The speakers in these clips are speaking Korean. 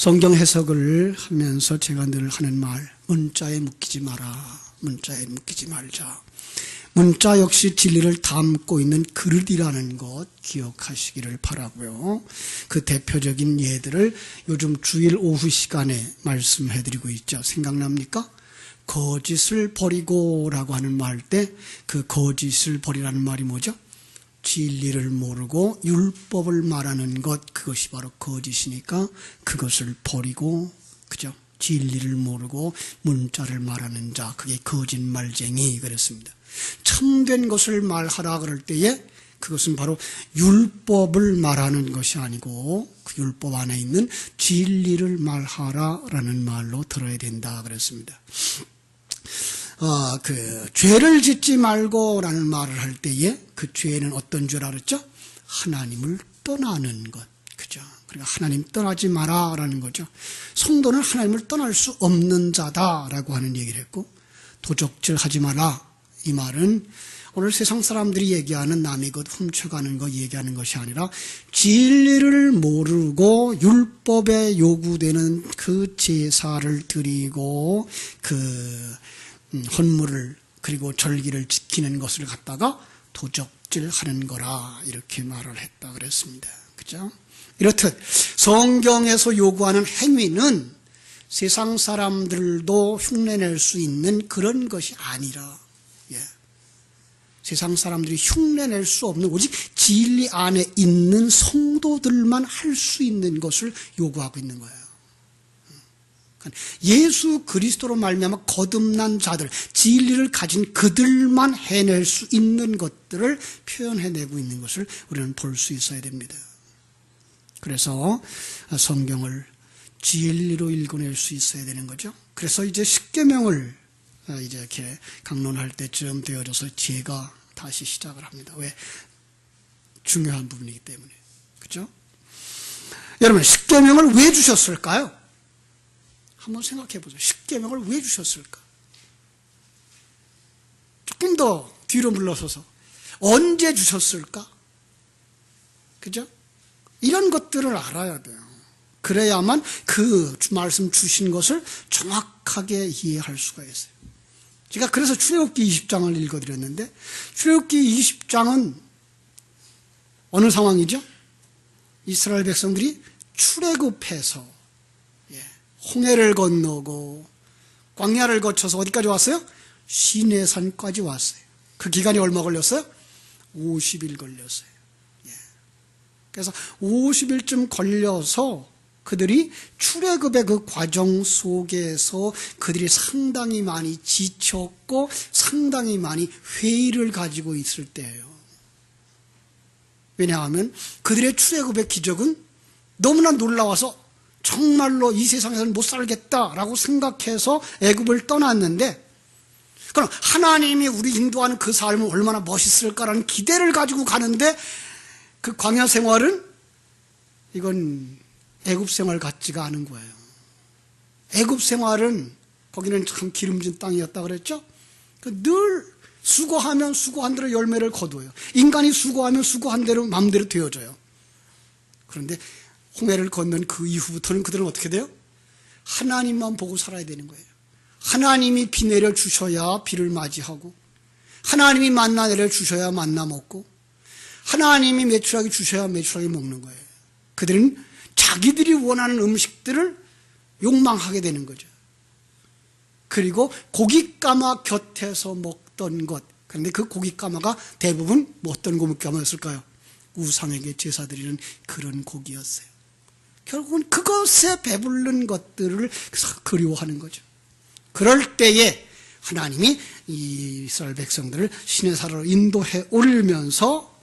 성경 해석을 하면서 제가 늘 하는 말, 문자에 묶이지 마라. 문자에 묶이지 말자. 문자 역시 진리를 담고 있는 그릇이라는 것 기억하시기를 바라고요. 그 대표적인 예들을 요즘 주일 오후 시간에 말씀해드리고 있죠. 생각납니까? 거짓을 버리고 라고 하는 말 때 그 거짓을 버리라는 말이 뭐죠? 진리를 모르고 율법을 말하는 것, 그것이 바로 거짓이니까 그것을 버리고, 그죠? 진리를 모르고 문자를 말하는 자, 그게 거짓말쟁이 그랬습니다. 참된 것을 말하라 그럴 때에 그것은 바로 율법을 말하는 것이 아니고 그 율법 안에 있는 진리를 말하라라는 말로 들어야 된다 그랬습니다. 죄를 짓지 말고라는 말을 할 때에 그 죄는 어떤 죄라 그랬죠? 하나님을 떠나는 것, 그죠? 그러니까 하나님 떠나지 마라라는 거죠. 성도는 하나님을 떠날 수 없는 자다라고 하는 얘기를 했고, 도적질하지 마라, 이 말은 오늘 세상 사람들이 얘기하는 남의 것 훔쳐가는 거 얘기하는 것이 아니라 진리를 모르고 율법에 요구되는 그 제사를 드리고 그 헌물을 그리고 절기를 지키는 것을 갖다가 도적질하는 거라, 이렇게 말을 했다 그랬습니다. 그죠? 이렇듯 성경에서 요구하는 행위는 세상 사람들도 흉내낼 수 있는 그런 것이 아니라, 세상 사람들이 흉내낼 수 없는 오직 진리 안에 있는 성도들만 할 수 있는 것을 요구하고 있는 거예요. 예수 그리스도로 말미암아 거듭난 자들, 진리를 가진 그들만 해낼 수 있는 것들을 표현해내고 있는 것을 우리는 볼 수 있어야 됩니다. 그래서 성경을 진리로 읽어낼 수 있어야 되는 거죠. 그래서 이제 십계명을 이제 이렇게 강론할 때쯤 되어져서 제가 다시 시작을 합니다. 왜? 중요한 부분이기 때문에. 그죠? 여러분, 십계명을 왜 주셨을까요? 한번 생각해 보세요. 십계명을 왜 주셨을까? 조금 더 뒤로 물러서서 언제 주셨을까? 그죠? 이런 것들을 알아야 돼요. 그래야만 그 말씀 주신 것을 정확하게 이해할 수가 있어요. 제가 그래서 출애굽기 20장을 읽어드렸는데, 출애굽기 20장은 어느 상황이죠? 이스라엘 백성들이 출애굽해서 홍해를 건너고 광야를 거쳐서 어디까지 왔어요? 시내산까지 왔어요. 그 기간이 얼마 걸렸어요? 50일 걸렸어요. 그래서 50일쯤 걸려서 그들이 출애굽의 그 과정 속에서 그들이 상당히 많이 지쳤고 상당히 많이 회의를 가지고 있을 때예요. 왜냐하면 그들의 출애굽의 기적은 너무나 놀라워서 정말로 이 세상에서는 못 살겠다라고 생각해서 애굽을 떠났는데, 그럼 하나님이 우리 인도하는 그 삶은 얼마나 멋있을까라는 기대를 가지고 가는데 그 광야 생활은 이건 애굽 생활 같지가 않은 거예요. 애굽 생활은 거기는 참 기름진 땅이었다 그랬죠? 늘 수고하면 수고한 대로 열매를 거둬요. 인간이 수고하면 수고한 대로 마음대로 되어져요. 그런데 홍해를 건넌 그 이후부터는 그들은 어떻게 돼요? 하나님만 보고 살아야 되는 거예요. 하나님이 비 내려 주셔야 비를 맞이하고, 하나님이 만나 내려 주셔야 만나 먹고, 하나님이 메추라기 주셔야 메추라기 먹는 거예요. 그들은 자기들이 원하는 음식들을 욕망하게 되는 거죠. 그리고 고깃가마 곁에서 먹던 것, 그런데 그 고깃가마가 대부분 어떤 고깃가마였을까요? 우상에게 제사 드리는 그런 고기였어요. 결국은 그것에 배부른 것들을 그리워하는 거죠. 그럴 때에 하나님이 이 이스라엘 백성들을 시내산으로 인도해 올리면서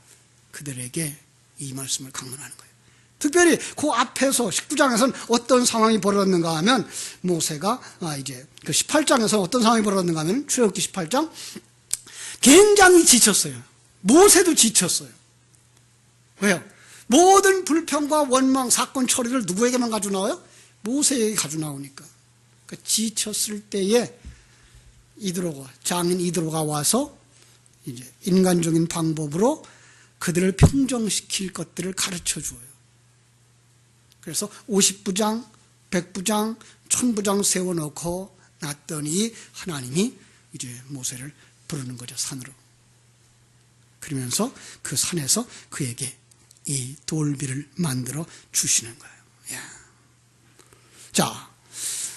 그들에게 이 말씀을 강론하는 거예요. 특별히 그 앞에서 19장에서는 어떤 상황이 벌어졌는가 하면, 모세가 이제 그 18장에서 어떤 상황이 벌어졌는가 하면, 출애굽기 18장 굉장히 지쳤어요. 모세도 지쳤어요. 왜요? 모든 불평과 원망, 사건 처리를 누구에게만 가지고 나와요? 모세에게 가지고 나오니까. 그러니까 지쳤을 때에 장인 이드로가 와서 이제 인간적인 방법으로 그들을 평정시킬 것들을 가르쳐 주어요. 그래서 50부장, 백부장, 천부장 세워놓고 놨더니 하나님이 이제 모세를 부르는 거죠, 산으로. 그러면서 그 산에서 그에게 이 돌비를 만들어 주시는 거예요. 야. 자,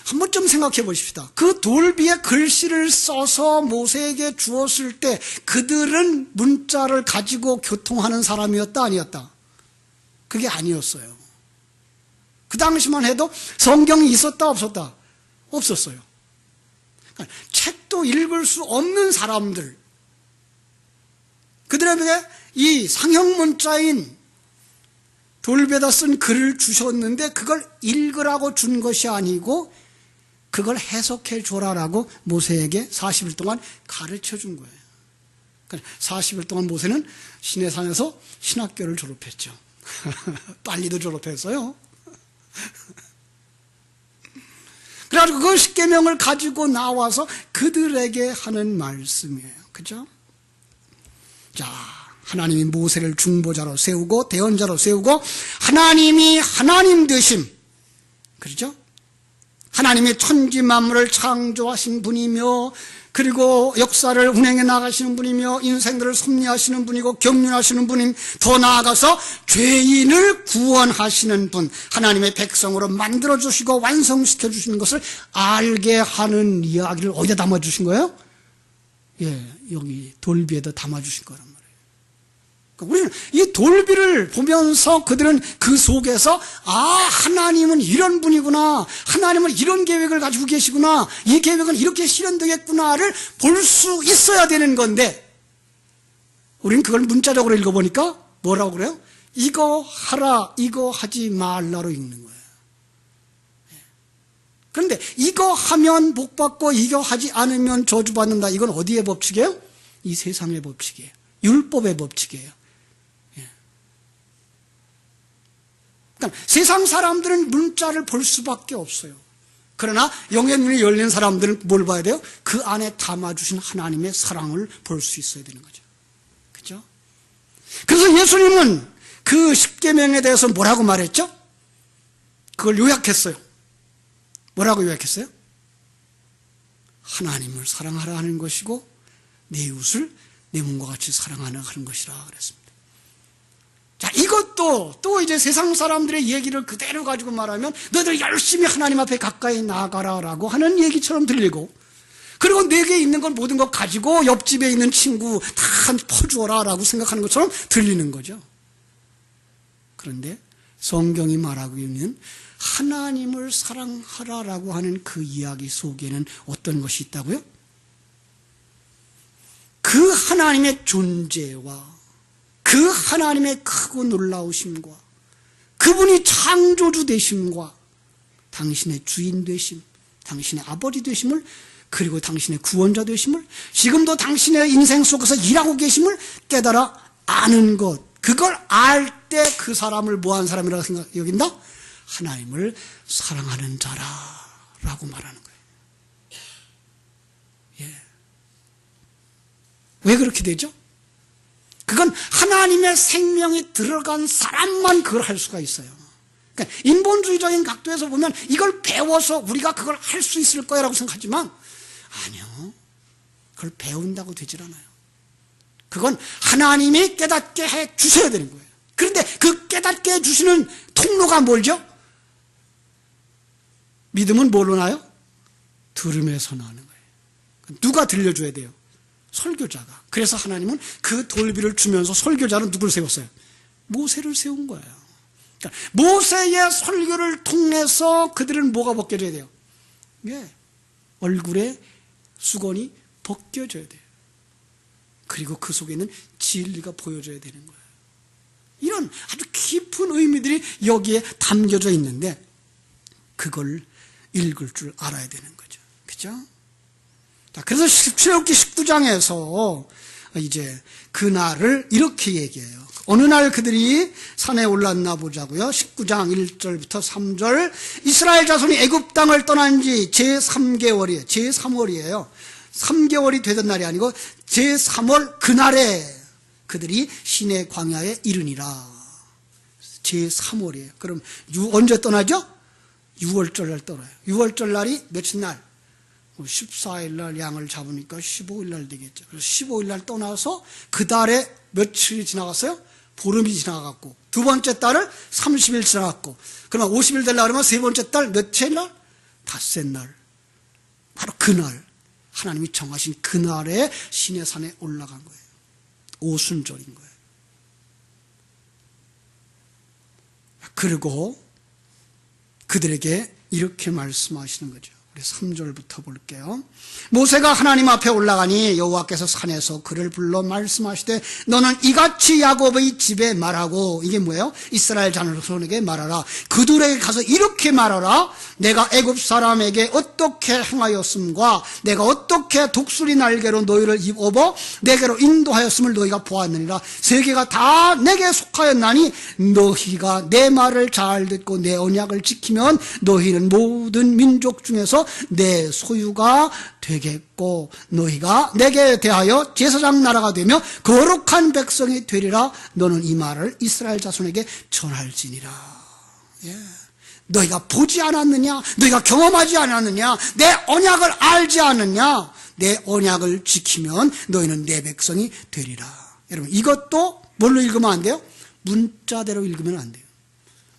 한번 좀 생각해 보십시다. 그 돌비에 글씨를 써서 모세에게 주었을 때 그들은 문자를 가지고 교통하는 사람이었다, 아니었다? 그게 아니었어요. 그 당시만 해도 성경이 있었다, 없었다? 없었어요. 그러니까 책도 읽을 수 없는 사람들, 그들에게 이 상형 문자인 돌비에다 쓴 글을 주셨는데 그걸 읽으라고 준 것이 아니고 그걸 해석해 줘라라고 모세에게 40일 동안 가르쳐 준 거예요. 그러니까 40일 동안 모세는 시내산에서 신학교를 졸업했죠. 빨리도 졸업했어요. 그래가지고 그 십계명을 가지고 나와서 그들에게 하는 말씀이에요. 그죠? 자, 하나님이 모세를 중보자로 세우고 대언자로 세우고 하나님이 하나님 되심, 그렇죠? 하나님이 천지 만물을 창조하신 분이며 그리고 역사를 운행해 나가시는 분이며 인생들을 섭리하시는 분이고 경륜하시는 분인, 더 나아가서 죄인을 구원하시는 분, 하나님의 백성으로 만들어주시고 완성시켜 주시는 것을 알게 하는 이야기를 어디다 담아주신 거예요? 예, 여기 돌비에다 담아주신 거란 말이에요. 우리는 이 돌비를 보면서 그들은 그 속에서 하나님은 이런 분이구나, 하나님은 이런 계획을 가지고 계시구나, 이 계획은 이렇게 실현되겠구나를 볼 수 있어야 되는 건데 우리는 그걸 문자적으로 읽어보니까 뭐라고 그래요? 이거 하라, 이거 하지 말라로 읽는 거예요. 그런데 이거 하면 복받고 이거 하지 않으면 저주받는다, 이건 어디의 법칙이에요? 이 세상의 법칙이에요. 율법의 법칙이에요. 그러니까 세상 사람들은 문자를 볼 수밖에 없어요. 그러나 영의 눈이 열린 사람들은 뭘 봐야 돼요? 그 안에 담아주신 하나님의 사랑을 볼 수 있어야 되는 거죠. 그렇죠? 그래서 예수님은 그 십계명에 대해서 뭐라고 말했죠? 그걸 요약했어요. 뭐라고 요약했어요? 하나님을 사랑하라 하는 것이고 내 이웃을 내 몸과 같이 사랑하라 하는 것이라 그랬습니다. 자, 이것도 또 이제 세상 사람들의 얘기를 그대로 가지고 말하면 너희들 열심히 하나님 앞에 가까이 나가라라고 하는 얘기처럼 들리고, 그리고 내게 있는 걸 모든 것 가지고 옆집에 있는 친구 다 퍼주어라라고 생각하는 것처럼 들리는 거죠. 그런데 성경이 말하고 있는 하나님을 사랑하라라고 하는 그 이야기 속에는 어떤 것이 있다고요? 그 하나님의 존재와 그 하나님의 크고 놀라우심과 그분이 창조주 되심과 당신의 주인 되심, 당신의 아버지 되심을, 그리고 당신의 구원자 되심을, 지금도 당신의 인생 속에서 일하고 계심을 깨달아 아는 것, 그걸 알 때 그 사람을 뭐한 사람이라고 여긴다? 하나님을 사랑하는 자라라고 말하는 거예요. 예. 왜 그렇게 되죠? 그건 하나님의 생명이 들어간 사람만 그걸 할 수가 있어요. 그러니까 인본주의적인 각도에서 보면 이걸 배워서 우리가 그걸 할 수 있을 거야라고 생각하지만 아니요. 그걸 배운다고 되질 않아요. 그건 하나님이 깨닫게 해 주셔야 되는 거예요. 그런데 그 깨닫게 해 주시는 통로가 뭘죠? 믿음은 뭘로 나요? 들음에서 나는 거예요. 누가 들려줘야 돼요? 설교자가. 그래서 하나님은 그 돌비를 주면서 설교자는 누구를 세웠어요? 모세를 세운 거예요. 그러니까 모세의 설교를 통해서 그들은 뭐가 벗겨져야 돼요? 예, 얼굴에 수건이 벗겨져야 돼요. 그리고 그 속에는 진리가 보여져야 되는 거예요. 이런 아주 깊은 의미들이 여기에 담겨져 있는데 그걸 읽을 줄 알아야 되는 거죠. 그죠? 자, 그래서 출애굽기 19장에서 이제 그날을 이렇게 얘기해요. 어느 날 그들이 산에 올랐나 보자고요. 19장 1절부터 3절. 이스라엘 자손이 애굽 땅을 떠난 지 제3개월이에요. 제3월이에요. 3개월이 되던 날이 아니고 제3월 그날에 그들이 시내 광야에 이르니라. 제3월이에요. 그럼 언제 떠나죠? 6월절 날 떠나요. 6월절 날이 며칠 날? 14일 날 양을 잡으니까 15일 날 되겠죠. 그래서 15일 날 떠나서 그 달에 며칠이 지나갔어요? 보름이 지나갔고, 두 번째 달을 30일 지나갔고, 그러면 50일 되려고 그러면 세 번째 달 며칠 날? 닷새 날. 바로 그날, 하나님이 정하신 그날에 시내산에 올라간 거예요. 오순절인 거예요. 그리고 그들에게 이렇게 말씀하시는 거죠. 우리 3절부터 볼게요. 모세가 하나님 앞에 올라가니 여호와께서 산에서 그를 불러 말씀하시되 너는 이같이 야곱의 집에 말하고, 이게 뭐예요? 이스라엘 자손에게 말하라. 그들에게 가서 이렇게 말하라. 내가 애굽 사람에게 어떻게 행하였음과 내가 어떻게 독수리 날개로 너희를 입어버 내게로 인도하였음을 너희가 보았느니라. 세계가 다 내게 속하였나니 너희가 내 말을 잘 듣고 내 언약을 지키면 너희는 모든 민족 중에서 내 소유가 되겠고 너희가 내게 대하여 제사장 나라가 되며 거룩한 백성이 되리라. 너는 이 말을 이스라엘 자손에게 전할지니라. 예. 너희가 보지 않았느냐? 너희가 경험하지 않았느냐? 내 언약을 알지 않느냐? 내 언약을 지키면 너희는 내 백성이 되리라. 여러분, 이것도 뭘로 읽으면 안 돼요? 문자대로 읽으면 안 돼요.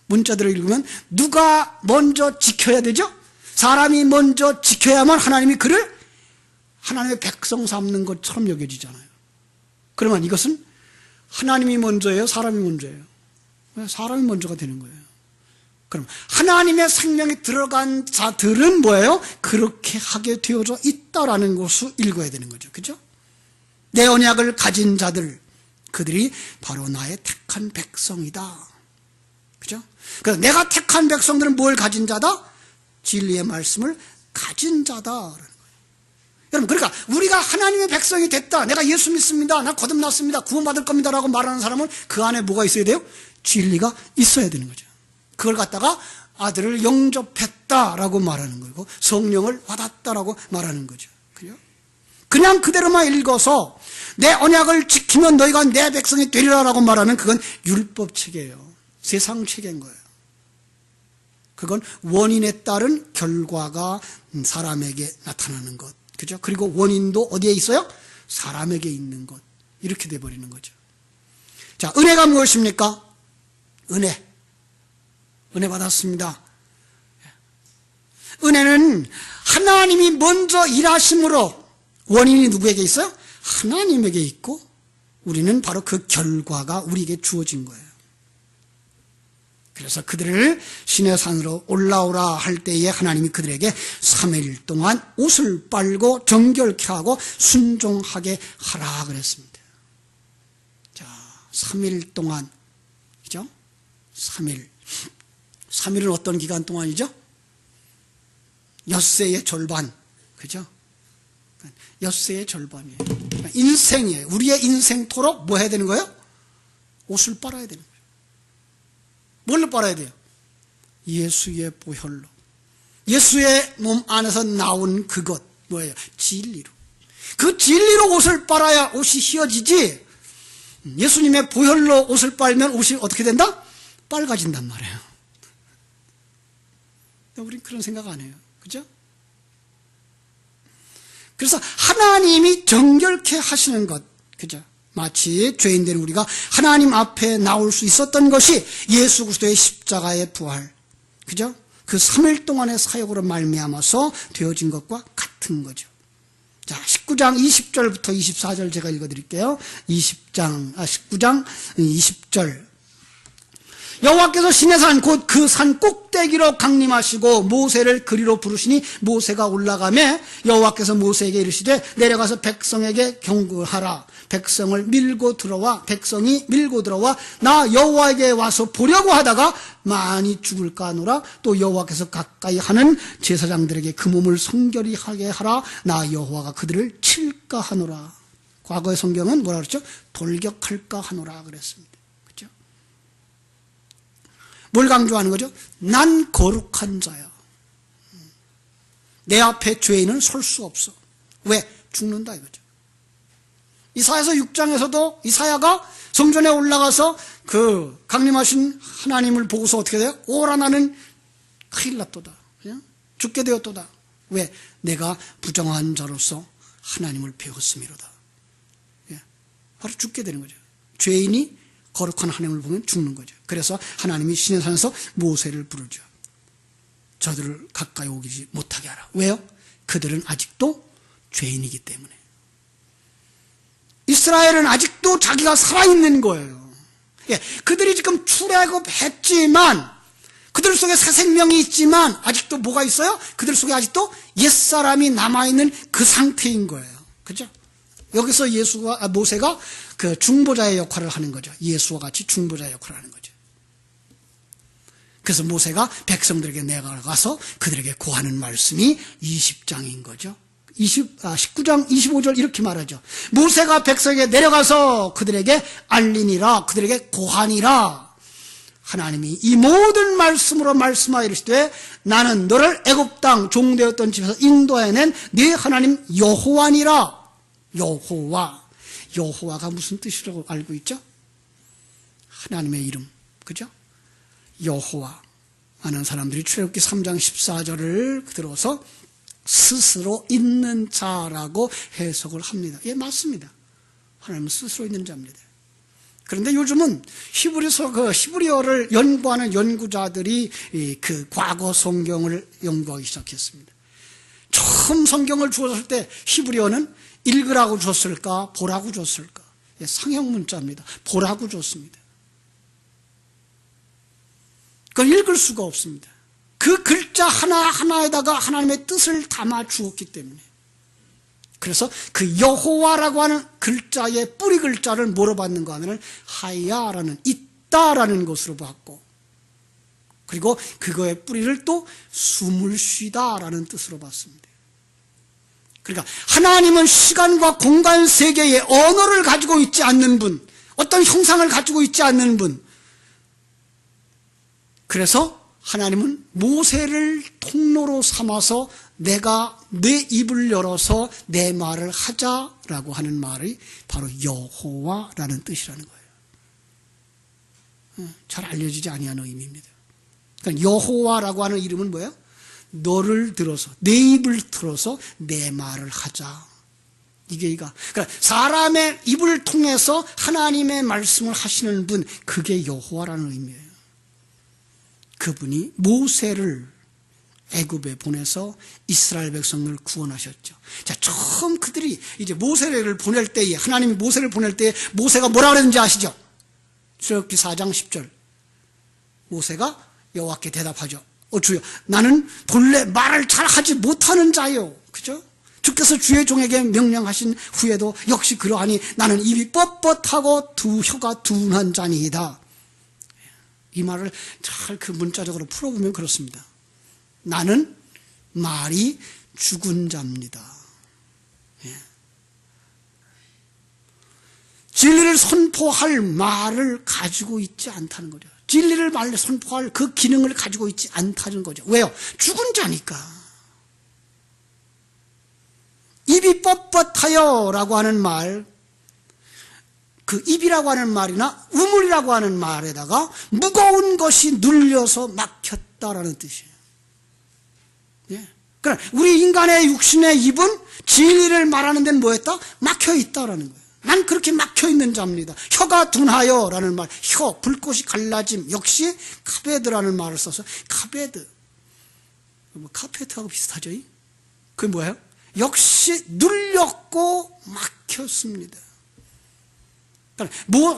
문자대로 읽으면 누가 먼저 지켜야 되죠? 사람이 먼저 지켜야만 하나님이 그를 하나님의 백성 삼는 것처럼 여겨지잖아요. 그러면 이것은 하나님이 먼저예요? 사람이 먼저예요? 사람이 먼저가 되는 거예요. 그럼 하나님의 생명이 들어간 자들은 뭐예요? 그렇게 하게 되어져 있다라는 것을 읽어야 되는 거죠. 그죠? 내 언약을 가진 자들, 그들이 바로 나의 택한 백성이다. 그죠? 그래서 내가 택한 백성들은 뭘 가진 자다? 진리의 말씀을 가진 자다라는 거예요. 여러분, 그러니까 우리가 하나님의 백성이 됐다, 내가 예수 믿습니다, 나 거듭났습니다, 구원받을 겁니다 라고 말하는 사람은 그 안에 뭐가 있어야 돼요? 진리가 있어야 되는 거죠. 그걸 갖다가 아들을 영접했다라고 말하는 거고 성령을 받았다라고 말하는 거죠. 그냥 그대로만 읽어서 내 언약을 지키면 너희가 내 백성이 되리라라고 말하면 그건 율법 체계예요. 세상 체계인 거예요. 그건 원인에 따른 결과가 사람에게 나타나는 것. 그죠? 그리고 원인도 어디에 있어요? 사람에게 있는 것. 이렇게 돼버리는 거죠. 자, 은혜가 무엇입니까? 은혜 받았습니다. 은혜는 하나님이 먼저 일하심으로 원인이 누구에게 있어요? 하나님에게 있고 우리는 바로 그 결과가 우리에게 주어진 거예요. 그래서 그들을 시내산으로 올라오라 할 때에 하나님이 그들에게 3일 동안 옷을 빨고 정결케 하고 순종하게 하라 그랬습니다. 자, 3일 동안, 그죠? 3일은 어떤 기간 동안이죠? 엿새의 절반, 그죠? 엿새의 절반이에요. 인생이에요. 우리의 인생토록 뭐 해야 되는 거예요? 옷을 빨아야 되는 거예요. 뭘로 빨아야 돼요? 예수의 보혈로. 예수의 몸 안에서 나온 그것, 뭐예요? 진리로. 그 진리로 옷을 빨아야 옷이 휘어지지, 예수님의 보혈로 옷을 빨면 옷이 어떻게 된다? 빨가진단 말이에요. 우린 그런 생각 안 해요. 그죠? 그래서 하나님이 정결케 하시는 것, 그죠? 마치 죄인된 우리가 하나님 앞에 나올 수 있었던 것이 예수 그리스도의 십자가의 부활, 그죠? 그 3일 동안의 사역으로 말미암아서 되어진 것과 같은 거죠. 자, 19장 20절부터 24절 제가 읽어드릴게요. 19장 20절. 여호와께서 시내산 곧 그 산 꼭대기로 강림하시고 모세를 그리로 부르시니 모세가 올라가매 여호와께서 모세에게 이르시되 내려가서 백성에게 경고하라. 백성이 밀고 들어와 나 여호와에게 와서 보려고 하다가 많이 죽을까 하노라. 또 여호와께서 가까이 하는 제사장들에게 그 몸을 성결히 하게 하라. 나 여호와가 그들을 칠까 하노라. 과거의 성경은 뭐라 그랬죠? 돌격할까 하노라 그랬습니다. 뭘 강조하는 거죠? 난 거룩한 자야. 내 앞에 죄인은 설 수 없어. 왜? 죽는다 이거죠. 이사야서 6장에서도 이사야가 성전에 올라가서 그 강림하신 하나님을 보고서 어떻게 돼요? 오라 나는 큰일 났도다. 죽게 되었도다. 왜? 내가 부정한 자로서 하나님을 배웠음이로다. 바로 죽게 되는 거죠. 죄인이 거룩한 하나님을 보면 죽는 거죠. 그래서 하나님이 시내산에서 모세를 부르죠. 저들을 가까이 오지 못하게 하라. 왜요? 그들은 아직도 죄인이기 때문에. 이스라엘은 아직도 자기가 살아있는 거예요. 그들이 지금 출애굽했지만, 그들 속에 새 생명이 있지만 아직도 뭐가 있어요? 그들 속에 아직도 옛사람이 남아있는 그 상태인 거예요. 그죠? 여기서 모세가 그 중보자의 역할을 하는 거죠. 예수와 같이 중보자의 역할을 하는 거죠. 그래서 모세가 백성들에게 내려가서 그들에게 고하는 말씀이 20장인 거죠. 19장 25절 이렇게 말하죠. 모세가 백성에게 내려가서 그들에게 알리니라, 그들에게 고하니라. 하나님이 이 모든 말씀으로 말씀하여 이르시되 나는 너를 애굽 땅 종되었던 집에서 인도해낸 네 하나님 여호와니라. 여호와가 무슨 뜻이라고 알고 있죠? 하나님의 이름, 그죠? 여호와 하는 사람들이 출애굽기 3장 14절을 들어서 스스로 있는 자라고 해석을 합니다. 예, 맞습니다. 하나님은 스스로 있는 자입니다. 그런데 요즘은 히브리어를 연구하는 연구자들이 그 과거 성경을 연구하기 시작했습니다. 처음 성경을 주었을 때 히브리어는 읽으라고 줬을까, 보라고 줬을까? 예, 상형 문자입니다. 보라고 줬습니다. 그걸 읽을 수가 없습니다. 그 글자 하나하나에다가 하나님의 뜻을 담아 주었기 때문에. 그래서 그 여호와라고 하는 글자의 뿌리 글자를 뭐로 받는가 하면 하야라는 있다라는 것으로 받고, 그리고 그거의 뿌리를 또 숨을 쉬다라는 뜻으로 받습니다. 그러니까 하나님은 시간과 공간 세계의 언어를 가지고 있지 않는 분, 어떤 형상을 가지고 있지 않는 분. 그래서 하나님은 모세를 통로로 삼아서 내가 내 입을 열어서 내 말을 하자라고 하는 말이 바로 여호와라는 뜻이라는 거예요. 잘 알려지지 아니하는 의미입니다. 그러니까 여호와라고 하는 이름은 뭐예요? 너를 들어서, 내 입을 들어서 내 말을 하자. 그러니까 사람의 입을 통해서 하나님의 말씀을 하시는 분, 그게 여호와라는 의미예요. 그분이 모세를 애굽에 보내서 이스라엘 백성을 구원하셨죠. 자, 처음 그들이 이제 모세를 보낼 때에, 하나님이 모세를 보낼 때에 모세가 뭐라 그랬는지 아시죠? 출애굽기 4장 10절. 모세가 여호와께 대답하죠. 주여, 나는 본래 말을 잘 하지 못하는 자요. 그죠? 주께서 주의 종에게 명령하신 후에도 역시 그러하니 나는 입이 뻣뻣하고 두 혀가 둔한 자니이다. 이 말을 잘 그 문자적으로 풀어보면 그렇습니다. 나는 말이 죽은 자입니다. 예. 진리를 선포할 말을 가지고 있지 않다는 거죠. 진리를 선포할 그 기능을 가지고 있지 않다는 거죠. 왜요? 죽은 자니까. 입이 뻣뻣하여 라고 하는 말, 그 입이라고 하는 말이나 우물이라고 하는 말에다가 무거운 것이 눌려서 막혔다라는 뜻이에요. 예. 그러나 우리 인간의 육신의 입은 진리를 말하는 데는 뭐였다? 막혀있다라는 거예요. 난 그렇게 막혀있는 자입니다. 혀가 둔하여 라는 말, 혀, 불꽃이 갈라짐, 역시 카베드라는 말을 써서, 카베드, 뭐 카페트하고 비슷하죠? 그게 뭐예요? 역시 눌렸고 막혔습니다.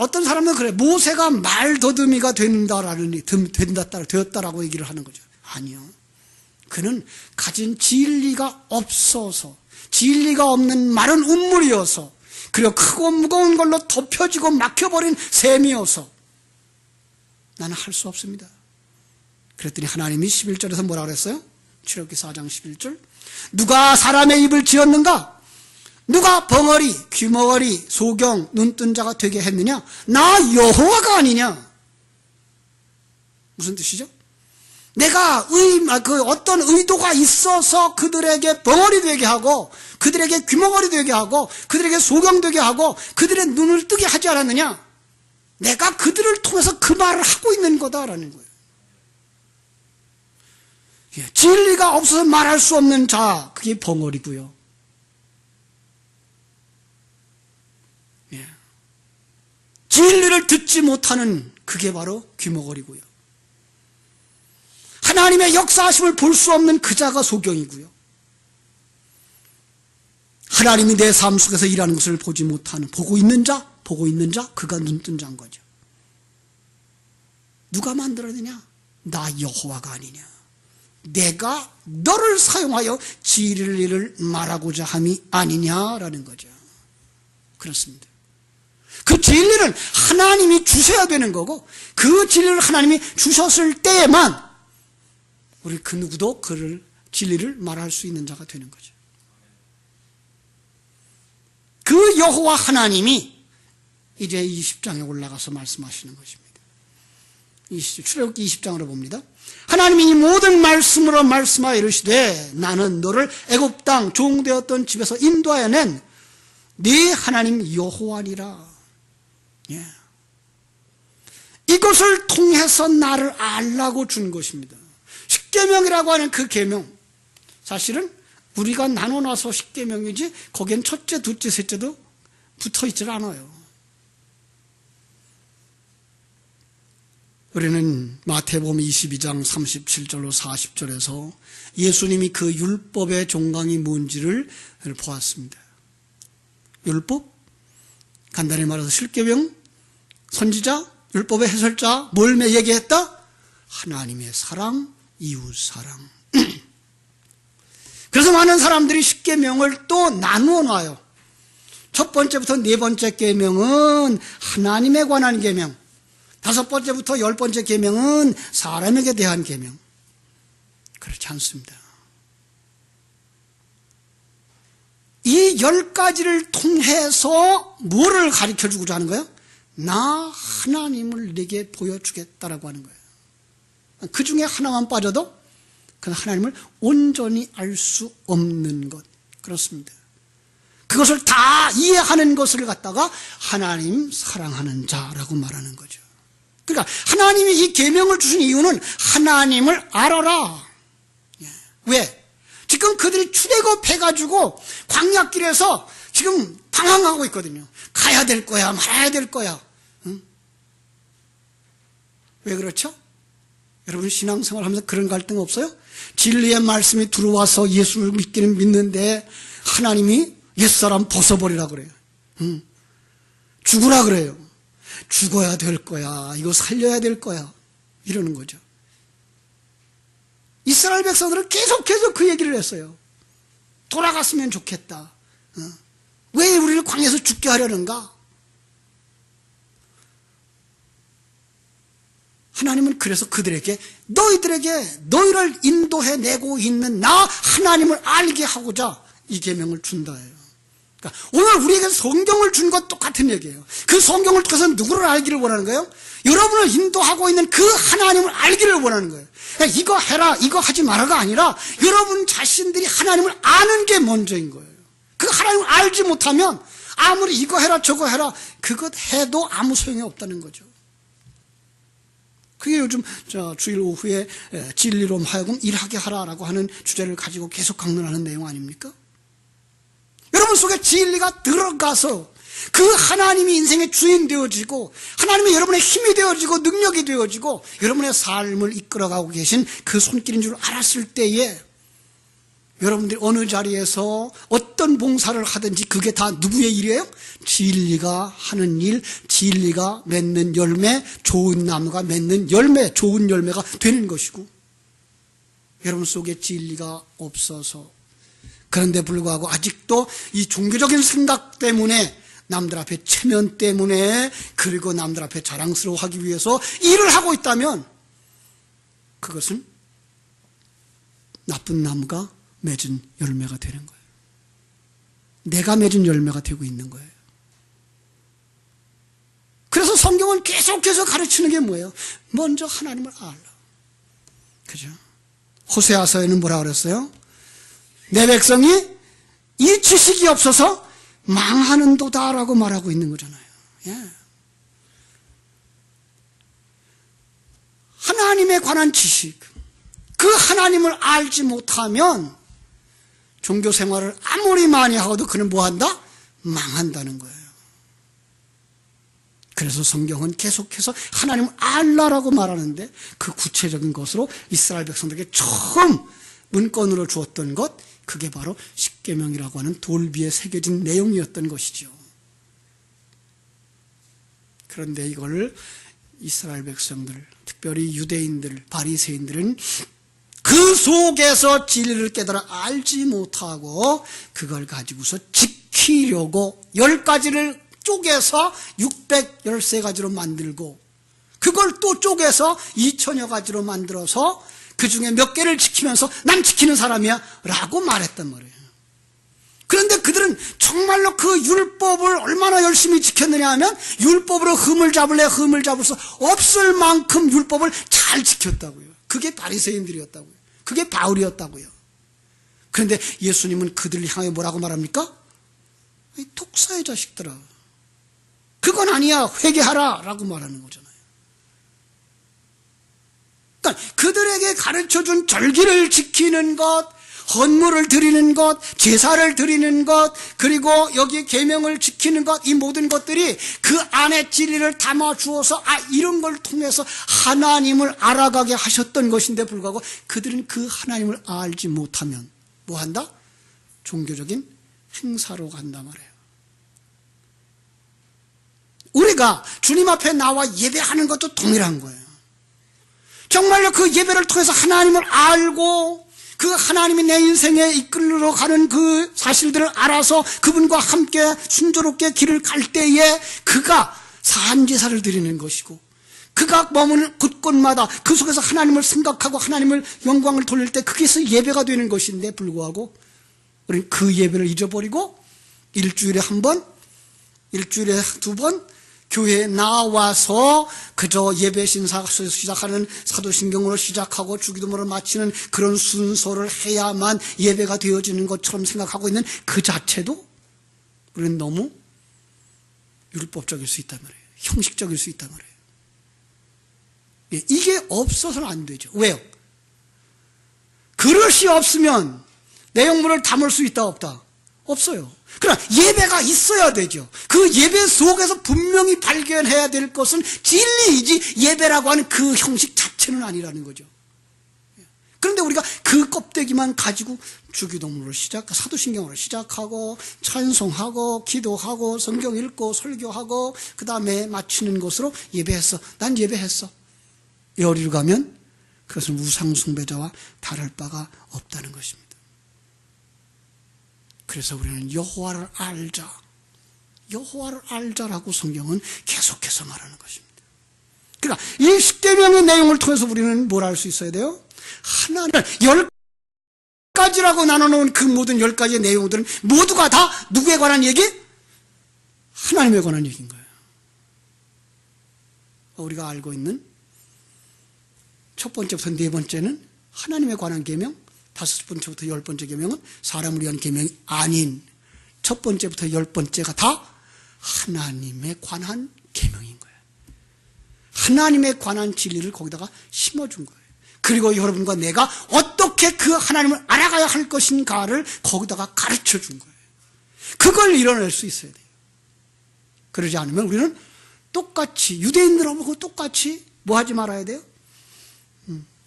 어떤 사람은 그래, 모세가 말더듬이가 되었다라고 얘기를 하는 거죠. 아니요. 그는 가진 진리가 없어서, 진리가 없는 마른 운물이어서, 그리고 크고 무거운 걸로 덮여지고 막혀버린 셈이어서 나는 할 수 없습니다. 그랬더니 하나님이 11절에서 뭐라 그랬어요? 출애굽기 4장 11절. 누가 사람의 입을 지었는가? 누가 벙어리, 귀머거리, 소경, 눈뜬 자가 되게 했느냐? 나 여호와가 아니냐? 무슨 뜻이죠? 내가 어떤 의도가 있어서 그들에게 벙어리 되게 하고, 그들에게 귀머거리 되게 하고, 그들에게 소경 되게 하고, 그들의 눈을 뜨게 하지 않았느냐? 내가 그들을 통해서 그 말을 하고 있는 거다라는 거예요. 진리가 없어서 말할 수 없는 자, 그게 벙어리고요. 진리를 듣지 못하는 그게 바로 귀머거리고요. 하나님의 역사하심을 볼 수 없는 그 자가 소경이고요. 하나님이 내 삶 속에서 일하는 것을 보지 못하는, 보고 있는 자, 그가 눈뜬 자인 거죠. 누가 만들어내냐? 나 여호와가 아니냐? 내가 너를 사용하여 진리를 말하고자 함이 아니냐라는 거죠. 그렇습니다. 그 진리를 하나님이 주셔야 되는 거고, 그 진리를 하나님이 주셨을 때에만 우리 그 누구도 그 진리를 말할 수 있는 자가 되는 거죠. 그 여호와 하나님이 이제 20장에 올라가서 말씀하시는 것입니다. 출애굽기 20장으로 봅니다. 하나님이 이 모든 말씀으로 말씀하여 이르시되 나는 너를 애굽 땅 종되었던 집에서 인도하여 낸 네 하나님 여호와니라. 예. 이것을 통해서 나를 알라고 준 것입니다. 십계명이라고 하는 그 계명, 사실은 우리가 나눠놔서 십계명이지 거기엔 첫째, 둘째, 셋째도 붙어있질 않아요. 우리는 마태복음 22장 37절로 40절에서 예수님이 그 율법의 종강이 뭔지를 보았습니다. 율법, 간단히 말해서 십계명, 선지자, 율법의 해설자, 뭘 얘기했다? 하나님의 사랑, 이웃 사랑. 그래서 많은 사람들이 십계명을 또 나누어 놔요. 첫 번째부터 네 번째 계명은 하나님에 관한 계명, 다섯 번째부터 열 번째 계명은 사람에게 대한 계명. 그렇지 않습니다. 이 10가지를 통해서 뭐를 가르쳐주고자 하는 거예요? 나 하나님을 네게 보여주겠다라고 하는 거예요. 그 중에 하나만 빠져도 그 하나님을 온전히 알 수 없는 것. 그렇습니다. 그것을 다 이해하는 것을 갖다가 하나님 사랑하는 자라고 말하는 거죠. 그러니까 하나님이 이 계명을 주신 이유는 하나님을 알아라. 왜? 지금 그들이 출애굽해가지고 광야길에서 지금 방황하고 있거든요. 가야 될 거야, 말아야 될 거야. 응? 왜 그렇죠? 여러분 신앙생활 하면서 그런 갈등 없어요? 진리의 말씀이 들어와서 예수를 믿기는 믿는데 하나님이 옛사람 벗어버리라 그래요. 응? 죽으라 그래요. 죽어야 될 거야. 이거 살려야 될 거야. 이러는 거죠. 이스라엘 백성들은 계속해서 그 얘기를 했어요. 돌아갔으면 좋겠다. 왜 우리를 광야에서 죽게 하려는가? 하나님은 그래서 그들에게 너희를 인도해내고 있는 나 하나님을 알게 하고자 이 계명을 준다예요. 그러니까 오늘 우리에게 성경을 준 것 똑같은 얘기예요. 그 성경을 통해서 누구를 알기를 원하는 거예요? 여러분을 인도하고 있는 그 하나님을 알기를 원하는 거예요. 그러니까 이거 해라, 이거 하지 마라가 아니라 여러분 자신들이 하나님을 아는 게 먼저인 거예요. 그 하나님을 알지 못하면 아무리 이거 해라 저거 해라 그것 해도 아무 소용이 없다는 거죠. 그게 요즘 주일 오후에 진리로 하여금 일하게 하라라고 하는 주제를 가지고 계속 강론하는 내용 아닙니까? 여러분 속에 진리가 들어가서 그 하나님이 인생의 주인 되어지고 하나님이 여러분의 힘이 되어지고 능력이 되어지고 여러분의 삶을 이끌어가고 계신 그 손길인 줄 알았을 때에 여러분들이 어느 자리에서 어떤 봉사를 하든지 그게 다 누구의 일이에요? 진리가 하는 일, 진리가 맺는 열매, 좋은 나무가 맺는 열매, 좋은 열매가 되는 것이고 여러분 속에 진리가 없어서 그런데 불구하고 아직도 이 종교적인 생각 때문에 남들 앞에 체면 때문에 그리고 남들 앞에 자랑스러워하기 위해서 일을 하고 있다면 그것은 나쁜 나무가 맺은 열매가 되는 거예요. 내가 맺은 열매가 되고 있는 거예요. 그래서 성경은 계속해서 가르치는 게 뭐예요? 먼저 하나님을 알라. 그죠? 호세아서에는 뭐라 그랬어요? 내 백성이 이 지식이 없어서 망하는도다라고 말하고 있는 거잖아요. 예. 하나님에 관한 지식, 그 하나님을 알지 못하면 종교 생활을 아무리 많이 하고도 그는 뭐한다? 망한다는 거예요. 그래서 성경은 계속해서 하나님을 알라라고 말하는데 그 구체적인 것으로 이스라엘 백성들에게 처음 문건으로 주었던 것, 그게 바로 십계명이라고 하는 돌비에 새겨진 내용이었던 것이죠. 그런데 이걸 이스라엘 백성들, 특별히 유대인들, 바리새인들은 그 속에서 진리를 깨달아 알지 못하고 그걸 가지고서 지키려고 10가지를 쪼개서 613가지로 만들고 그걸 또 쪼개서 2000여 가지로 만들어서 그 중에 몇 개를 지키면서 난 지키는 사람이야 라고 말했단 말이에요. 그런데 그들은 정말로 그 율법을 얼마나 열심히 지켰느냐 하면 율법으로 흠을 잡을 수 없을 만큼 율법을 잘 지켰다고요. 그게 바리새인들이었다고요. 그게 바울이었다고요. 그런데 예수님은 그들을 향해 뭐라고 말합니까? 독사의 자식들아, 그건 아니야, 회개하라 라고 말하는 거잖아요. 그러니까 그들에게 가르쳐준 절기를 지키는 것, 헌물을 드리는 것, 제사를 드리는 것, 그리고 여기 계명을 지키는 것, 이 모든 것들이 그 안에 진리를 담아주어서 이런 걸 통해서 하나님을 알아가게 하셨던 것인데 불구하고 그들은 그 하나님을 알지 못하면 뭐한다? 종교적인 행사로 간단 말이에요. 우리가 주님 앞에 나와 예배하는 것도 동일한 거예요. 정말로 그 예배를 통해서 하나님을 알고 그 하나님이 내 인생에 이끌러 가는 그 사실들을 알아서 그분과 함께 순조롭게 길을 갈 때에 그가 산제사를 드리는 것이고 그가 머무는 곳곳마다 그 속에서 하나님을 생각하고 하나님을 영광을 돌릴 때 그게서 예배가 되는 것인데 불구하고 우리는 그 예배를 잊어버리고 일주일에 한 번, 일주일에 두 번 교회에 나와서 그저 예배 신사 시작하는 사도신경으로 시작하고 주기도문을 마치는 그런 순서를 해야만 예배가 되어지는 것처럼 생각하고 있는 그 자체도 우리는 너무 율법적일 수 있단 말이에요. 형식적일 수 있단 말이에요. 이게 없어서는 안 되죠. 왜요? 그릇이 없으면 내용물을 담을 수 있다 없다? 없어요. 그러나 예배가 있어야 되죠. 그 예배 속에서 분명히 발견해야 될 것은 진리이지 예배라고 하는 그 형식 자체는 아니라는 거죠. 그런데 우리가 그 껍데기만 가지고 주기도문으로 사도신경으로 시작하고 찬송하고 기도하고 성경 읽고 설교하고 그 다음에 마치는 것으로 예배했어. 난 예배했어. 여리로 가면 그것은 우상숭배자와 다를 바가 없다는 것입니다. 그래서 우리는 여호와를 알자라고 성경은 계속해서 말하는 것입니다. 그러니까 이 십계명의 내용을 통해서 우리는 뭘 알 수 있어야 돼요? 하나님을 10가지라고 나눠놓은 그 모든 10가지의 내용들은 모두가 다 누구에 관한 얘기? 하나님에 관한 얘기인 거예요. 우리가 알고 있는 첫 번째부터 네 번째는 하나님에 관한 계명, 5번째부터 10번째 계명은 사람을 위한 계명이 아닌 첫 번째부터 10번째가 다 하나님에 관한 계명인 거예요. 하나님에 관한 진리를 거기다가 심어준 거예요. 그리고 여러분과 내가 어떻게 그 하나님을 알아가야 할 것인가를 거기다가 가르쳐 준 거예요. 그걸 이뤄낼 수 있어야 돼요. 그러지 않으면 우리는 똑같이 유대인들하고 똑같이 뭐 하지 말아야 돼요?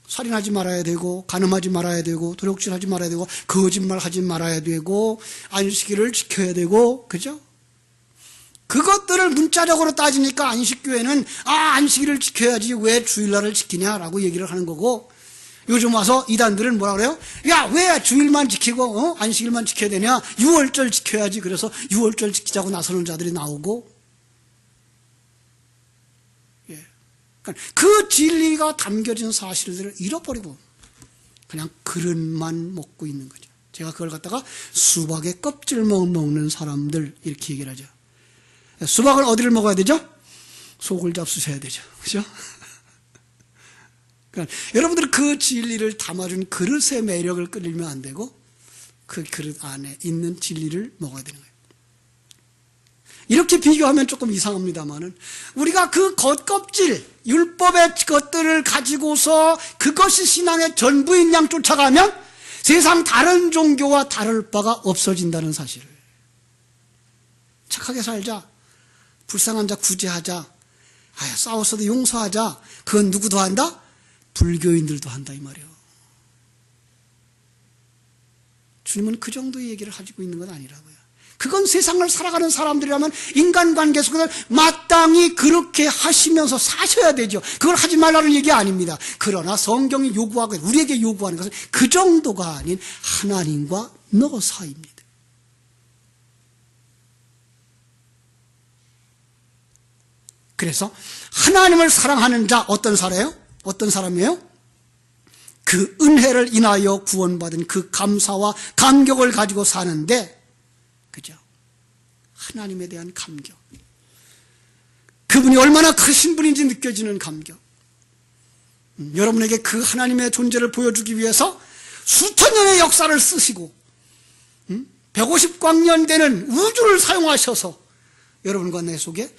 살인하지 말아야 되고 간음하지 말아야 되고 도둑질하지 말아야 되고 거짓말하지 말아야 되고 안식일을 지켜야 되고 그죠? 그것들을 문자적으로 따지니까 안식교회는 안식일을 지켜야지 왜 주일날을 지키냐라고 얘기를 하는 거고 요즘 와서 이단들은 뭐라 그래요? 야, 왜 주일만 지키고 안식일만 지켜야 되냐? 6월절 지켜야지. 그래서 6월절 지키자고 나서는 자들이 나오고 그 진리가 담겨진 사실들을 잃어버리고 그냥 그릇만 먹고 있는 거죠. 제가 그걸 갖다가 수박의 껍질 먹는 사람들 이렇게 얘기를 하죠. 수박을 어디를 먹어야 되죠? 속을 잡수셔야 되죠. 그죠? 그러니까 여러분들은 그 진리를 담아준 그릇의 매력을 끌리면 안 되고 그 그릇 안에 있는 진리를 먹어야 되는 거예요. 이렇게 비교하면 조금 이상합니다만은 우리가 그 겉껍질, 율법의 것들을 가지고서 그것이 신앙의 전부인 양 쫓아가면 세상 다른 종교와 다를 바가 없어진다는 사실을. 착하게 살자, 불쌍한 자 구제하자, 싸웠어도 용서하자, 그건 누구도 한다? 불교인들도 한다 이 말이에요. 주님은 그 정도의 얘기를 가지고 있는 건 아니라고요. 그건 세상을 살아가는 사람들이라면 인간관계 속에서 마땅히 그렇게 하시면서 사셔야 되죠. 그걸 하지 말라는 얘기 아닙니다. 그러나 성경이 요구하고 우리에게 요구하는 것은 그 정도가 아닌 하나님과 너 사이입니다. 그래서 하나님을 사랑하는 자 어떤 사람이에요? 어떤 사람이에요? 그 은혜를 인하여 구원받은 그 감사와 감격을 가지고 사는데, 그죠? 하나님에 대한 감격. 그분이 얼마나 크신 분인지 느껴지는 감격. 여러분에게 그 하나님의 존재를 보여주기 위해서 수천 년의 역사를 쓰시고 150광년 되는 우주를 사용하셔서 여러분과 내 속에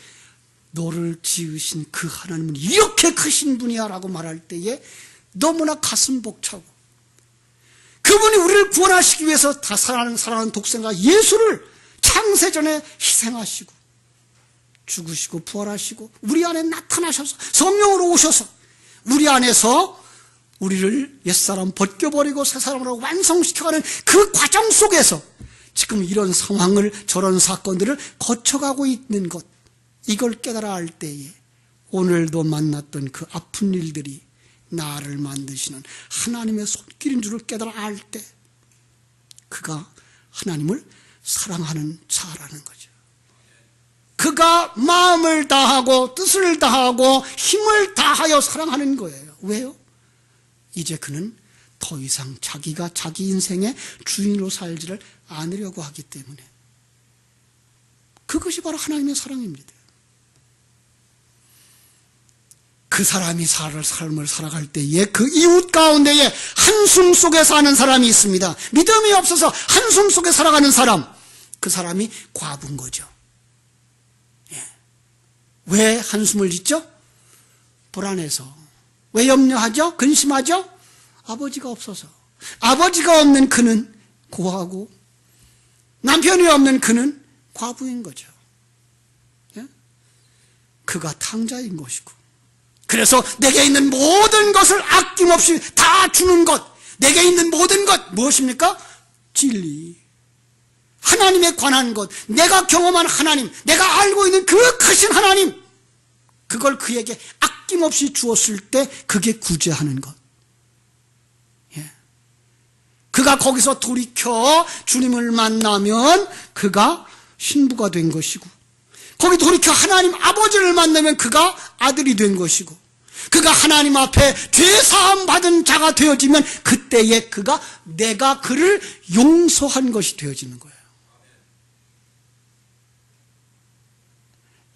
너를 지으신 그 하나님은 이렇게 크신 분이야 라고 말할 때에 너무나 가슴 벅차고, 그분이 우리를 구원하시기 위해서 다 사랑하는 독생자 예수를 창세전에 희생하시고 죽으시고 부활하시고 우리 안에 나타나셔서 성령으로 오셔서 우리 안에서 우리를 옛사람 벗겨버리고 새사람으로 완성시켜가는 그 과정 속에서 지금 이런 상황을, 저런 사건들을 거쳐가고 있는 것, 이걸 깨달아 알 때에 오늘도 만났던 그 아픈 일들이 나를 만드시는 하나님의 손길인 줄을 깨달아 알 때 그가 하나님을 사랑하는 자라는 거죠. 그가 마음을 다하고 뜻을 다하고 힘을 다하여 사랑하는 거예요. 왜요? 이제 그는 더 이상 자기가 자기 인생의 주인으로 살지를 않으려고 하기 때문에. 그것이 바로 하나님의 사랑입니다. 그 사람이 삶을 살아갈 때에 그 이웃 가운데에 한숨 속에 사는 사람이 있습니다. 믿음이 없어서 한숨 속에 살아가는 사람, 그 사람이 과부인 거죠. 예. 왜 한숨을 짓죠? 불안해서. 왜 염려하죠? 근심하죠? 아버지가 없어서. 아버지가 없는 그는 고아고 남편이 없는 그는 과부인 거죠. 예? 그가 탕자인 것이고, 그래서 내게 있는 모든 것을 아낌없이 다 주는 것, 내게 있는 모든 것 무엇입니까? 진리, 하나님에 관한 것, 내가 경험한 하나님, 내가 알고 있는 그 크신 하나님, 그걸 그에게 아낌없이 주었을 때 그게 구제하는 것. 예. 그가 거기서 돌이켜 주님을 만나면 그가 신부가 된 것이고, 거기 돌이켜 하나님 아버지를 만나면 그가 아들이 된 것이고, 그가 하나님 앞에 죄사함 받은 자가 되어지면 그때에 그가 내가 그를 용서한 것이 되어지는 거예요.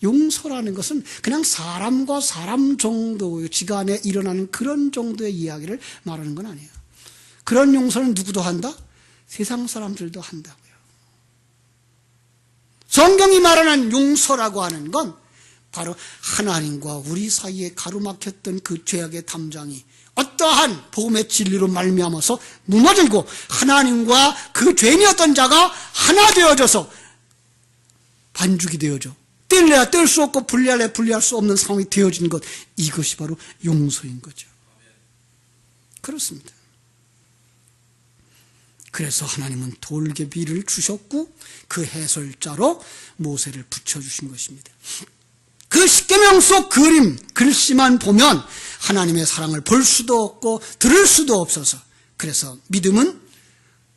용서라는 것은 그냥 사람과 사람 정도 지간에 일어나는 그런 정도의 이야기를 말하는 건 아니에요. 그런 용서는 누구도 한다? 세상 사람들도 한다고요. 성경이 말하는 용서라고 하는 건 바로 하나님과 우리 사이에 가로막혔던 그 죄악의 담장이 어떠한 복음의 진리로 말미암아서 무너지고 하나님과 그 죄인이었던 자가 하나 되어져서 반죽이 되어져 뗄래야 뗄 수 없고 분리할래야 분리할 수 없는 상황이 되어진 것, 이것이 바로 용서인 거죠. 그렇습니다. 그래서 하나님은 돌개비를 주셨고 그 해설자로 모세를 붙여주신 것입니다. 그 십계명 속 그림, 글씨만 보면 하나님의 사랑을 볼 수도 없고 들을 수도 없어서, 그래서 믿음은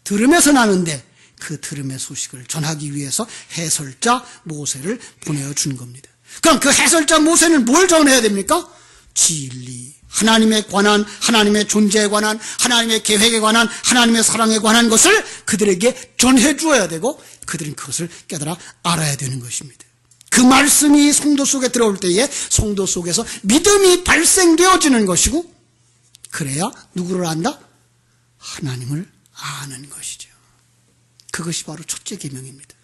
들음에서 나는데 그 들음의 소식을 전하기 위해서 해설자 모세를 보내준 겁니다. 그럼 그 해설자 모세는 뭘 전해야 됩니까? 진리, 하나님에 관한, 하나님의 존재에 관한, 하나님의 계획에 관한, 하나님의 사랑에 관한 것을 그들에게 전해 주어야 되고 그들은 그것을 깨달아 알아야 되는 것입니다. 그 말씀이 성도 속에 들어올 때에 성도 속에서 믿음이 발생되어지는 것이고, 그래야 누구를 안다? 하나님을 아는 것이죠. 그것이 바로 첫째 계명입니다.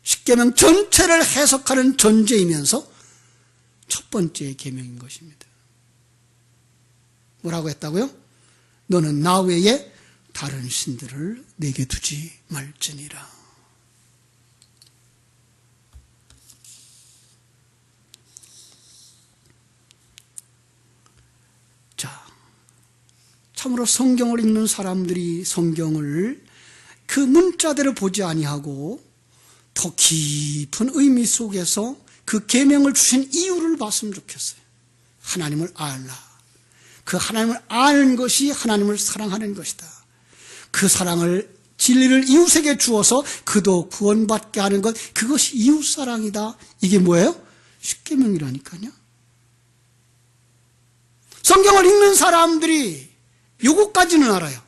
십계명 전체를 해석하는 전제이면서 첫 번째 계명인 것입니다. 뭐라고 했다고요? 너는 나 외에 다른 신들을 내게 두지 말지니라. 자, 참으로 성경을 읽는 사람들이 성경을 그 문자대로 보지 아니하고 더 깊은 의미 속에서 그 계명을 주신 이유를 봤으면 좋겠어요. 하나님을 알라. 그 하나님을 아는 것이 하나님을 사랑하는 것이다. 그 사랑을 진리를 이웃에게 주어서 그도 구원받게 하는 것, 그것이 이웃사랑이다. 이게 뭐예요? 십계명이라니까요. 성경을 읽는 사람들이 요것까지는 알아요.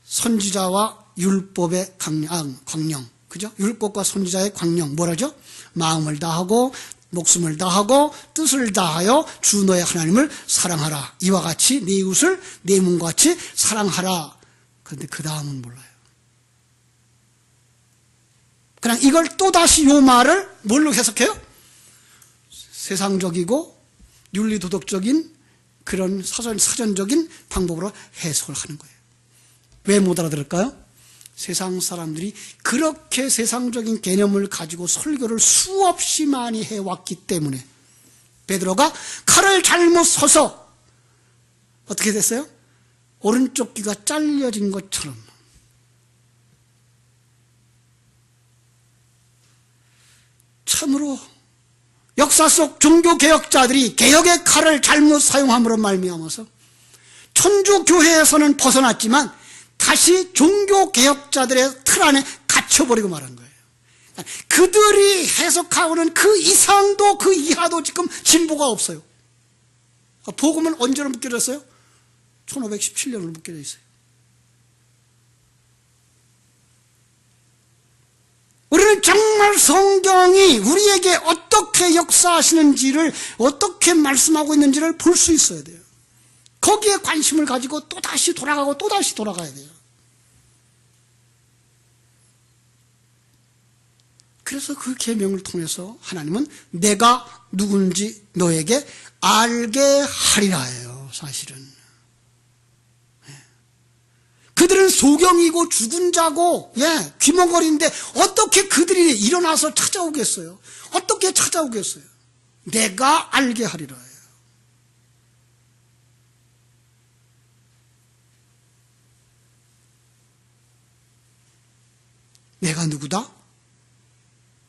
선지자와 율법의 광령, 그죠? 율법과 선지자의 광령, 뭐라죠? 마음을 다하고 목숨을 다하고 뜻을 다하여 주 너의 하나님을 사랑하라. 이와 같이 네 이웃을 네 몸과 같이 사랑하라. 그런데 그 다음은 몰라요. 그냥 이걸 또다시 요 말을 뭘로 해석해요? 세상적이고 윤리도덕적인 그런 사전적인 방법으로 해석을 하는 거예요. 왜 못 알아들을까요? 세상 사람들이 그렇게 세상적인 개념을 가지고 설교를 수없이 많이 해왔기 때문에 베드로가 칼을 잘못 서서 어떻게 됐어요? 오른쪽 귀가 잘려진 것처럼 참으로 역사 속 종교개혁자들이 개혁의 칼을 잘못 사용함으로 말미암아서 천주교회에서는 벗어났지만 다시 종교개혁자들의 틀 안에 갇혀버리고 말한 거예요. 그들이 해석하고는 그 이상도 그 이하도 지금 진보가 없어요. 복음은 언제로 묶여졌어요? 1517년으로 묶여져 있어요. 우리는 정말 성경이 우리에게 어떻게 역사하시는지를, 어떻게 말씀하고 있는지를 볼 수 있어야 돼요. 거기에 관심을 가지고 또다시 돌아가고 또다시 돌아가야 돼요. 그래서 그 계명을 통해서 하나님은 내가 누군지 너에게 알게 하리라예요. 사실은 그들은 소경이고 죽은 자고 귀머거리인데 어떻게 그들이 일어나서 찾아오겠어요? 어떻게 찾아오겠어요? 내가 알게 하리라예요. 내가 누구다?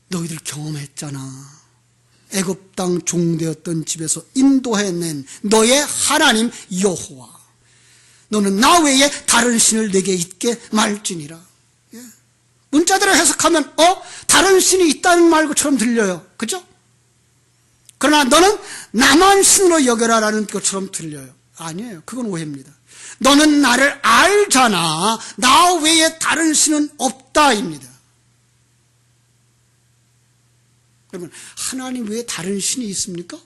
너희들 경험했잖아. 애굽 땅 종되었던 집에서 인도해낸 너의 하나님 여호와. 너는 나 외에 다른 신을 내게 있게 말지니라. 문자대로 해석하면 다른 신이 있다는 말처럼 들려요. 그죠? 그러나 너는 나만 신으로 여겨라라는 것처럼 들려요. 아니에요. 그건 오해입니다. 너는 나를 알잖아. 나 외에 다른 신은 없다입니다. 그러면 하나님 외에 다른 신이 있습니까?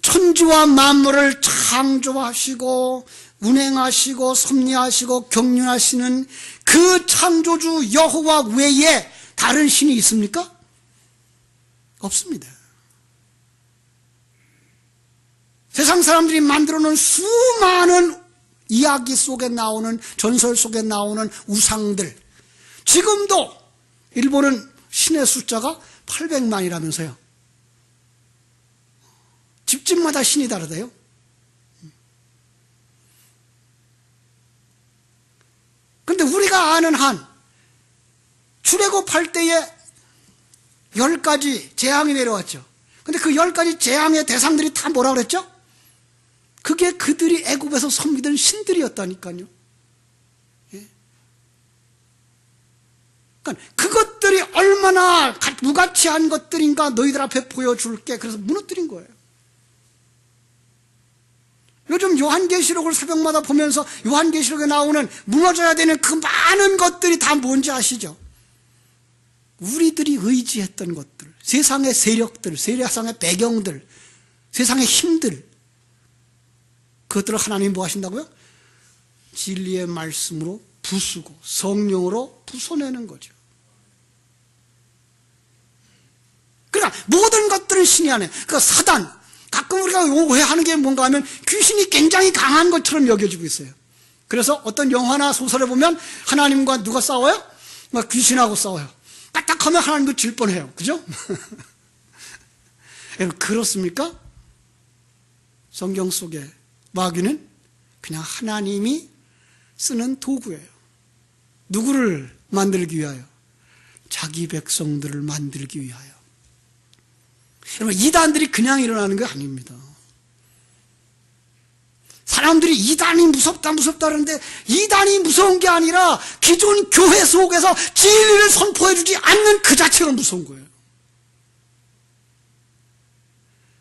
천지와 만물을 창조하시고 운행하시고 섭리하시고 경륜하시는 그 창조주 여호와 외에 다른 신이 있습니까? 없습니다. 세상 사람들이 만들어 놓은 수많은 이야기 속에 나오는, 전설 속에 나오는 우상들, 지금도 일본은 신의 숫자가 800만이라면서요. 집집마다 신이 다르대요. 근데 우리가 아는 한 출애굽할 때에 10가지 재앙이 내려왔죠. 근데 그 10가지 재앙의 대상들이 다 뭐라 그랬죠? 그게 그들이 애굽에서 섬기던 신들이었다니까요. 그러니까 그것들이 얼마나 무가치한 것들인가 너희들 앞에 보여줄게. 그래서 무너뜨린 거예요. 요즘 요한계시록을 새벽마다 보면서 요한계시록에 나오는 무너져야 되는 그 많은 것들이 다 뭔지 아시죠? 우리들이 의지했던 것들, 세상의 세력들, 세상의 배경들, 세상의 힘들, 그것들을 하나님이 뭐 하신다고요? 진리의 말씀으로 부수고 성령으로 부숴내는 거죠. 그러니까 모든 것들은 신이 안에. 그 사단, 가끔 우리가 오해하는 게 뭔가 하면 귀신이 굉장히 강한 것처럼 여겨지고 있어요. 그래서 어떤 영화나 소설에 보면 하나님과 누가 싸워요? 막 귀신하고 싸워요. 까딱하면 하나님도 질 뻔해요. 그죠? 여러분, 그렇습니까? 성경 속에 마귀는 그냥 하나님이 쓰는 도구예요. 누구를 만들기 위하여? 자기 백성들을 만들기 위하여. 여러분, 이단들이 그냥 일어나는 게 아닙니다. 사람들이 이단이 무섭다 그러는데 이단이 무서운 게 아니라 기존 교회 속에서 진리를 선포해 주지 않는 그 자체가 무서운 거예요.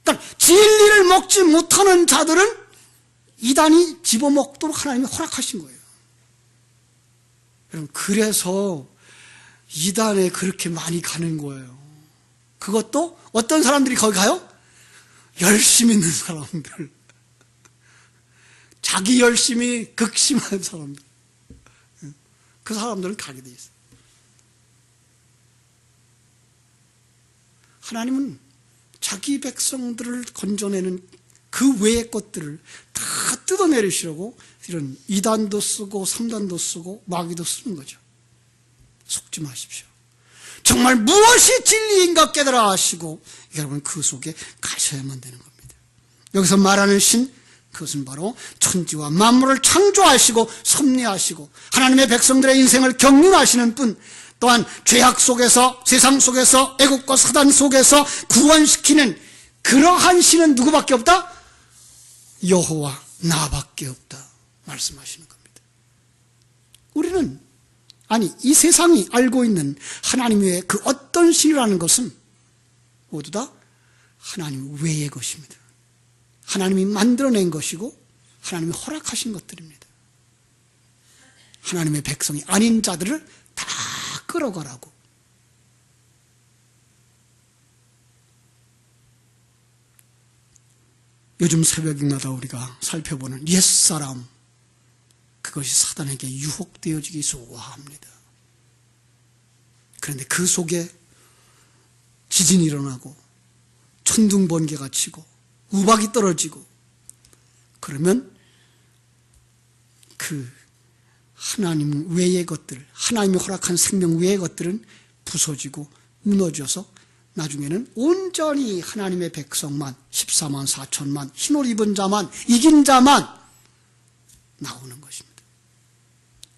그러니까 진리를 먹지 못하는 자들은 이단이 집어먹도록 하나님이 허락하신 거예요. 여러분, 그래서 이단에 그렇게 많이 가는 거예요. 그것도 어떤 사람들이 거기 가요? 열심 있는 사람들. 자기 열심이 극심한 사람들. 그 사람들은 가게 돼 있어요. 하나님은 자기 백성들을 건져내는 그 외의 것들을 다 뜯어내리시려고 이런 2단도 쓰고 3단도 쓰고 마귀도 쓰는 거죠. 속지 마십시오. 정말 무엇이 진리인가 깨달아 하시고 여러분 그 속에 가셔야만 되는 겁니다. 여기서 말하는 신, 그것은 바로 천지와 만물을 창조하시고 섭리하시고 하나님의 백성들의 인생을 경륜하시는 분, 또한 죄악 속에서, 세상 속에서, 애국과 사단 속에서 구원시키는 그러한 신은 누구밖에 없다? 여호와 나밖에 없다 말씀하시는 겁니다. 우리는, 아니 이 세상이 알고 있는 하나님 외에 그 어떤 신이라는 것은 모두 다 하나님 외의 것입니다. 하나님이 만들어낸 것이고 하나님이 허락하신 것들입니다. 하나님의 백성이 아닌 자들을 다 끌어가라고. 요즘 새벽마다 우리가 살펴보는 옛사람, 그것이 사단에게 유혹되어지기 좋아합니다. 그런데 그 속에 지진이 일어나고 천둥번개가 치고 우박이 떨어지고 그러면 그 하나님 외의 것들, 하나님이 허락한 생명 외의 것들은 부서지고 무너져서 나중에는 온전히 하나님의 백성만, 14만 4천만, 흰옷 입은 자만, 이긴 자만 나오는 것입니다.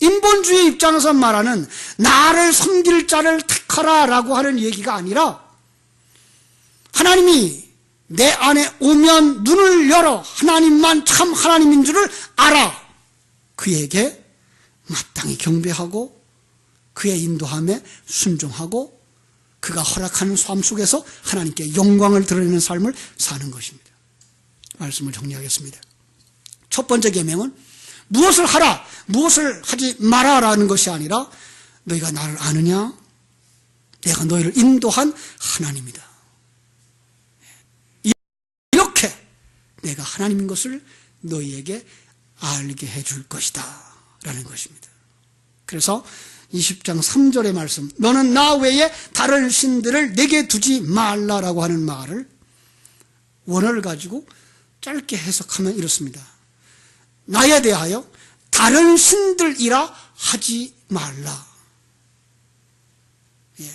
인본주의 입장에서 말하는 나를 섬길 자를 택하라라고 하는 얘기가 아니라 하나님이 내 안에 오면 눈을 열어 하나님만 참 하나님인 줄을 알아. 그에게 마땅히 경배하고 그의 인도함에 순종하고 그가 허락하는 삶 속에서 하나님께 영광을 드러내는 삶을 사는 것입니다. 말씀을 정리하겠습니다. 첫 번째 계명은 무엇을 하라, 무엇을 하지 마라라는 것이 아니라 너희가 나를 아느냐? 내가 너희를 인도한 하나님이다. 이렇게 내가 하나님인 것을 너희에게 알게 해줄 것이다 라는 것입니다. 그래서 20장 3절의 말씀, 너는 나 외에 다른 신들을 내게 두지 말라라고 하는 말을 원어를 가지고 짧게 해석하면 이렇습니다. 나에 대하여 다른 신들이라 하지 말라. 예.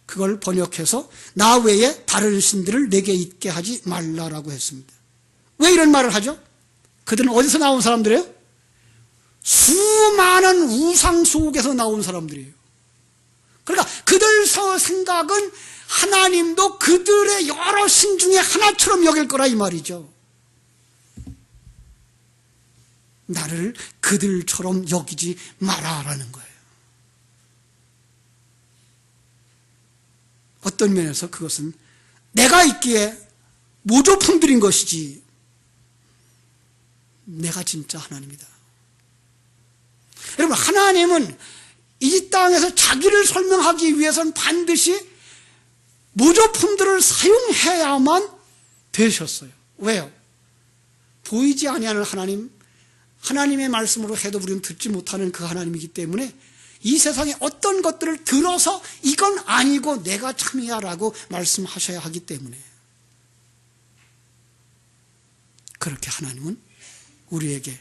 그걸 번역해서 나 외에 다른 신들을 내게 있게 하지 말라라고 했습니다. 왜 이런 말을 하죠? 그들은 어디서 나온 사람들이에요? 수많은 우상 속에서 나온 사람들이에요. 그러니까 그들 생각은 하나님도 그들의 여러 신 중에 하나처럼 여길 거라 이 말이죠. 나를 그들처럼 여기지 마라라는 거예요. 어떤 면에서 그것은 내가 있기에 모조품들인 것이지 내가 진짜 하나님이다. 여러분, 하나님은 이 땅에서 자기를 설명하기 위해서는 반드시 모조품들을 사용해야만 되셨어요. 왜요? 보이지 아니하는 하나님, 하나님의 말씀으로 해도 우리는 듣지 못하는 그 하나님이기 때문에 이 세상에 어떤 것들을 들어서 이건 아니고 내가 참이야 라고 말씀하셔야 하기 때문에 그렇게 하나님은 우리에게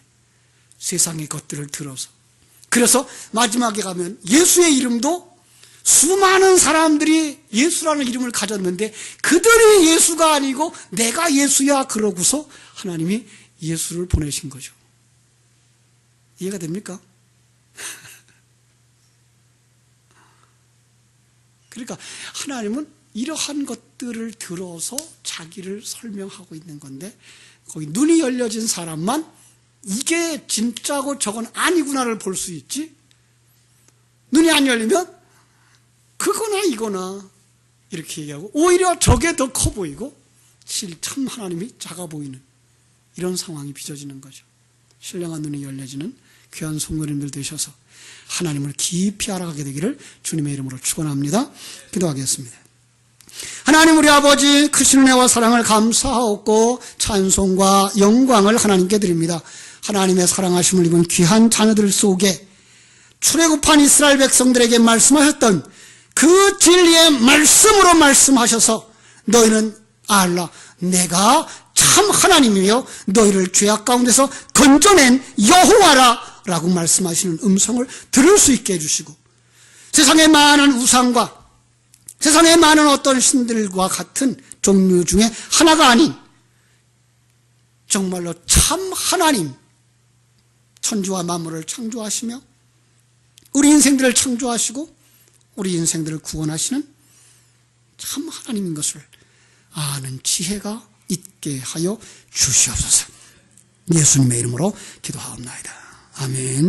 세상의 것들을 들어서 그래서 마지막에 가면 예수의 이름도 수많은 사람들이 예수라는 이름을 가졌는데 그들이 예수가 아니고 내가 예수야 그러고서 하나님이 예수를 보내신 거죠. 이해가 됩니까? 그러니까 하나님은 이러한 것들을 들어서 자기를 설명하고 있는 건데 거기 눈이 열려진 사람만 이게 진짜고 저건 아니구나를 볼 수 있지. 눈이 안 열리면 그거나 이거나 이렇게 얘기하고 오히려 저게 더 커 보이고 참 하나님이 작아 보이는 이런 상황이 빚어지는 거죠. 신령한 눈이 열려지는 귀한 성도님들 되셔서 하나님을 깊이 알아가게 되기를 주님의 이름으로 축원합니다. 기도하겠습니다. 하나님 우리 아버지 크신 은혜와 사랑을 감사하옵고 찬송과 영광을 하나님께 드립니다. 하나님의 사랑하심을 입은 귀한 자녀들 속에 출애굽한 이스라엘 백성들에게 말씀하셨던 그 진리의 말씀으로 말씀하셔서 너희는 알라 내가 참 하나님이며 너희를 죄악 가운데서 건져낸 여호와라 라고 말씀하시는 음성을 들을 수 있게 해주시고 세상의 많은 우상과 세상의 많은 어떤 신들과 같은 종류 중에 하나가 아닌 정말로 참 하나님 천지와 만물을 창조하시며 우리 인생들을 창조하시고 우리 인생들을 구원하시는 참 하나님인 것을 아는 지혜가 있게 하여 주시옵소서. 예수님의 이름으로 기도하옵나이다. 아멘.